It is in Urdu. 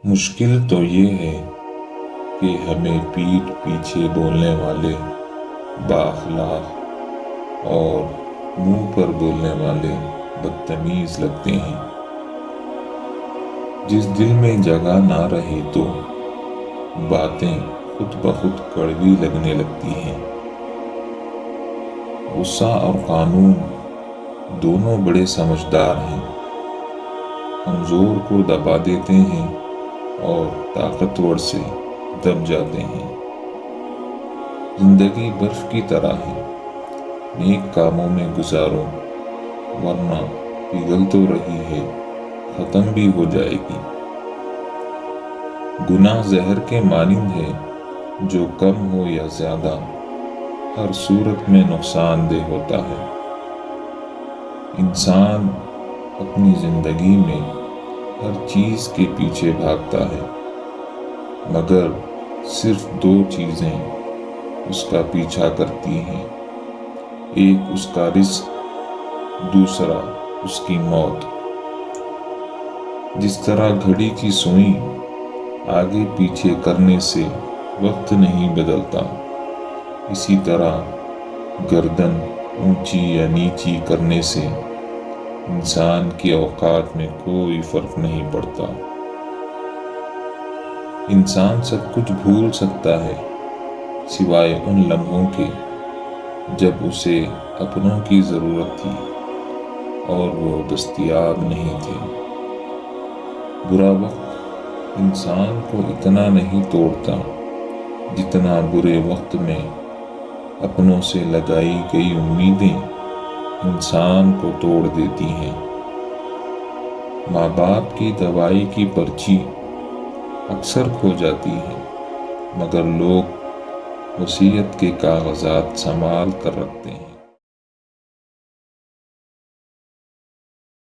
مشکل تو یہ ہے کہ ہمیں پیٹھ پیچھے بولنے والے بااخلاق اور منہ پر بولنے والے بدتمیز لگتے ہیں۔ جس دل میں جگہ نہ رہے تو باتیں خود بخود کڑوی لگنے لگتی ہیں۔ غصہ اور قانون دونوں بڑے سمجھدار ہیں، کمزور کو دبا دیتے ہیں اور طاقتور سے دب جاتے ہیں۔ زندگی برف کی طرح ہے، نیک کاموں میں گزارو ورنہ پگھل تو رہی ہے، ختم بھی ہو جائے گی۔ گناہ زہر کے مانند ہے، جو کم ہو یا زیادہ ہر صورت میں نقصان دہ ہوتا ہے۔ انسان اپنی زندگی میں ہر چیز کے پیچھے بھاگتا ہے، مگر صرف دو چیزیں اس کا پیچھا کرتی ہیں، ایک اس کا رزق، دوسرا اس کی موت۔ جس طرح گھڑی کی سوئی آگے پیچھے کرنے سے وقت نہیں بدلتا، اسی طرح گردن اونچی یا نیچی کرنے سے انسان کے اوقات میں کوئی فرق نہیں پڑتا۔ انسان سب کچھ بھول سکتا ہے سوائے ان لمحوں کے جب اسے اپنوں کی ضرورت تھی اور وہ دستیاب نہیں تھے۔ برا وقت انسان کو اتنا نہیں توڑتا جتنا برے وقت میں اپنوں سے لگائی گئی امیدیں انسان کو توڑ دیتی ہیں۔ ماں باپ کی دوائی کی پرچی اکثر کھو جاتی ہے، مگر لوگ وصیت کے کاغذات سنبھال کر رکھتے ہیں۔